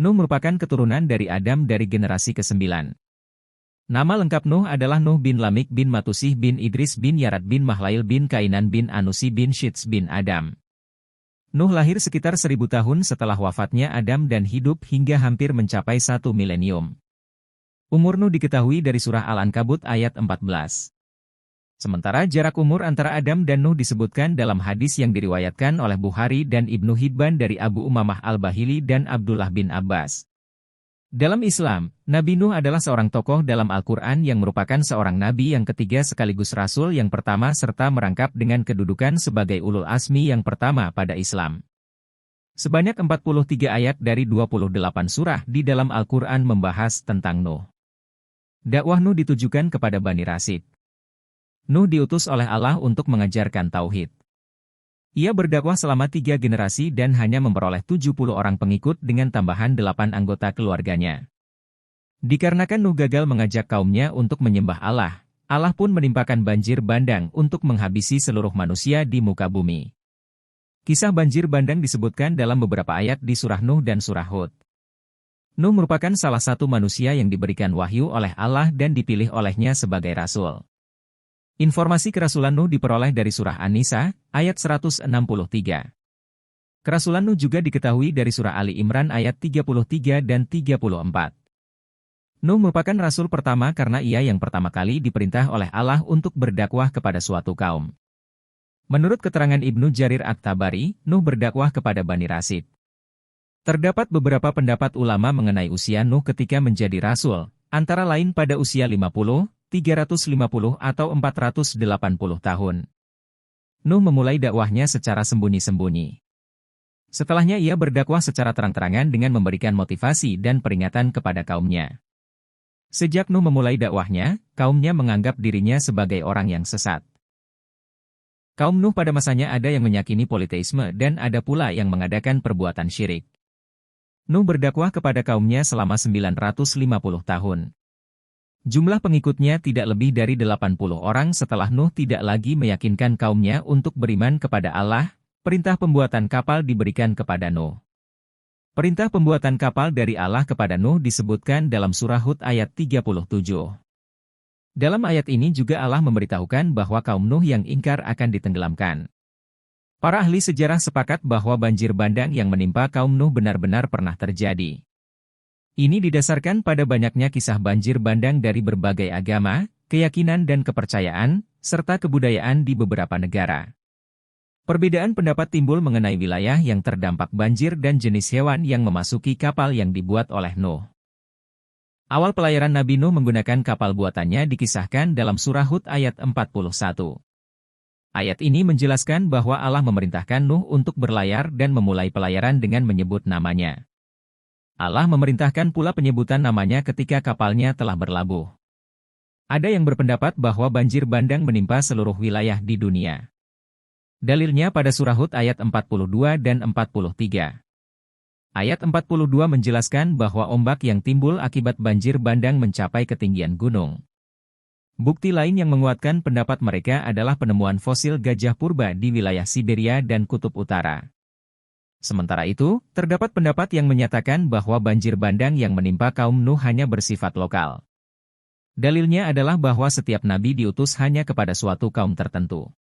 Nuh merupakan keturunan dari Adam dari generasi ke-9. Nama lengkap Nuh adalah Nuh bin Lamik bin Matusih bin Idris bin Yarat bin Mahlail bin Kainan bin Anusi bin Syits bin Adam. Nuh lahir sekitar 1000 tahun setelah wafatnya Adam dan hidup hingga hampir mencapai 1 milenium. Umur Nuh diketahui dari surah Al-Ankabut ayat 14. Sementara jarak umur antara Adam dan Nuh disebutkan dalam hadis yang diriwayatkan oleh Bukhari dan Ibnu Hibban dari Abu Umamah Al-Bahili dan Abdullah bin Abbas. Dalam Islam, Nabi Nuh adalah seorang tokoh dalam Al-Quran yang merupakan seorang nabi yang ketiga sekaligus rasul yang pertama serta merangkap dengan kedudukan sebagai ulul azmi yang pertama pada Islam. Sebanyak 43 ayat dari 28 surah di dalam Al-Quran membahas tentang Nuh. Dakwah Nuh ditujukan kepada Bani Rasid. Nuh diutus oleh Allah untuk mengajarkan tauhid. Ia berdakwah selama 3 generasi dan hanya memperoleh 70 orang pengikut dengan tambahan 8 anggota keluarganya. Dikarenakan Nuh gagal mengajak kaumnya untuk menyembah Allah, Allah pun menimpakan banjir bandang untuk menghabisi seluruh manusia di muka bumi. Kisah banjir bandang disebutkan dalam beberapa ayat di surah Nuh dan surah Hud. Nuh merupakan salah satu manusia yang diberikan wahyu oleh Allah dan dipilih olehnya sebagai rasul. Informasi kerasulan Nuh diperoleh dari surah An-Nisa, ayat 163. Kerasulan Nuh juga diketahui dari surah Ali Imran ayat 33 dan 34. Nuh merupakan rasul pertama karena ia yang pertama kali diperintah oleh Allah untuk berdakwah kepada suatu kaum. Menurut keterangan Ibnu Jarir At-Tabari, Nuh berdakwah kepada Bani Rasid. Terdapat beberapa pendapat ulama mengenai usia Nuh ketika menjadi rasul, antara lain pada usia 50, 350 atau 480 tahun. Nuh memulai dakwahnya secara sembunyi-sembunyi. Setelahnya ia berdakwah secara terang-terangan dengan memberikan motivasi dan peringatan kepada kaumnya. Sejak Nuh memulai dakwahnya, kaumnya menganggap dirinya sebagai orang yang sesat. Kaum Nuh pada masanya ada yang meyakini politeisme dan ada pula yang mengadakan perbuatan syirik. Nuh berdakwah kepada kaumnya selama 950 tahun. Jumlah pengikutnya tidak lebih dari 80 orang setelah Nuh tidak lagi meyakinkan kaumnya untuk beriman kepada Allah, perintah pembuatan kapal diberikan kepada Nuh. Perintah pembuatan kapal dari Allah kepada Nuh disebutkan dalam surah Hud ayat 37. Dalam ayat ini juga Allah memberitahukan bahwa kaum Nuh yang ingkar akan ditenggelamkan. Para ahli sejarah sepakat bahwa banjir bandang yang menimpa kaum Nuh benar-benar pernah terjadi. Ini didasarkan pada banyaknya kisah banjir bandang dari berbagai agama, keyakinan dan kepercayaan, serta kebudayaan di beberapa negara. Perbedaan pendapat timbul mengenai wilayah yang terdampak banjir dan jenis hewan yang memasuki kapal yang dibuat oleh Nuh. Awal pelayaran Nabi Nuh menggunakan kapal buatannya dikisahkan dalam surah Hud ayat 41. Ayat ini menjelaskan bahwa Allah memerintahkan Nuh untuk berlayar dan memulai pelayaran dengan menyebut namanya. Allah memerintahkan pula penyebutan namanya ketika kapalnya telah berlabuh. Ada yang berpendapat bahwa banjir bandang menimpa seluruh wilayah di dunia. Dalilnya pada surah Hud ayat 42 dan 43. Ayat 42 menjelaskan bahwa ombak yang timbul akibat banjir bandang mencapai ketinggian gunung. Bukti lain yang menguatkan pendapat mereka adalah penemuan fosil gajah purba di wilayah Siberia dan Kutub Utara. Sementara itu, terdapat pendapat yang menyatakan bahwa banjir bandang yang menimpa kaum Nuh hanya bersifat lokal. Dalilnya adalah bahwa setiap nabi diutus hanya kepada suatu kaum tertentu.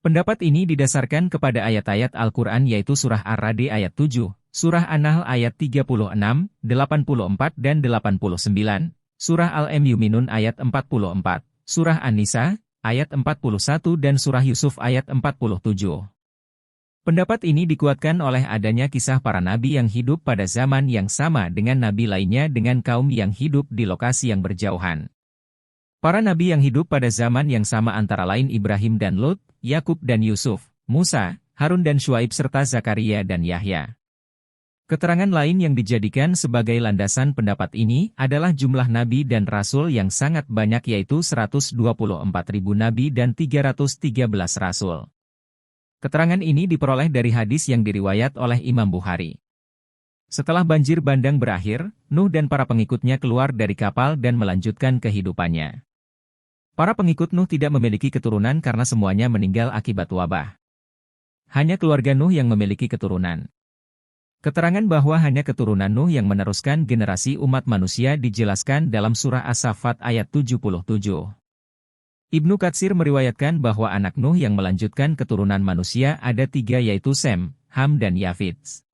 Pendapat ini didasarkan kepada ayat-ayat Al-Quran yaitu surah Ar-Ra'd ayat 7, surah An-Nahl ayat 36, 84 dan 89, surah Al-Mu'minun ayat 44, surah An-Nisa ayat 41 dan surah Yusuf ayat 47. Pendapat ini dikuatkan oleh adanya kisah para nabi yang hidup pada zaman yang sama dengan nabi lainnya dengan kaum yang hidup di lokasi yang berjauhan. Para nabi yang hidup pada zaman yang sama antara lain Ibrahim dan Lut, Yakub dan Yusuf, Musa, Harun dan Syuaib serta Zakaria dan Yahya. Keterangan lain yang dijadikan sebagai landasan pendapat ini adalah jumlah nabi dan rasul yang sangat banyak yaitu 124.000 nabi dan 313 rasul. Keterangan ini diperoleh dari hadis yang diriwayat oleh Imam Bukhari. Setelah banjir bandang berakhir, Nuh dan para pengikutnya keluar dari kapal dan melanjutkan kehidupannya. Para pengikut Nuh tidak memiliki keturunan karena semuanya meninggal akibat wabah. Hanya keluarga Nuh yang memiliki keturunan. Keterangan bahwa hanya keturunan Nuh yang meneruskan generasi umat manusia dijelaskan dalam surah As-Saffat ayat 77. Ibnu Katsir meriwayatkan bahwa anak Nuh yang melanjutkan keturunan manusia ada 3 yaitu Sem, Ham dan Yafits.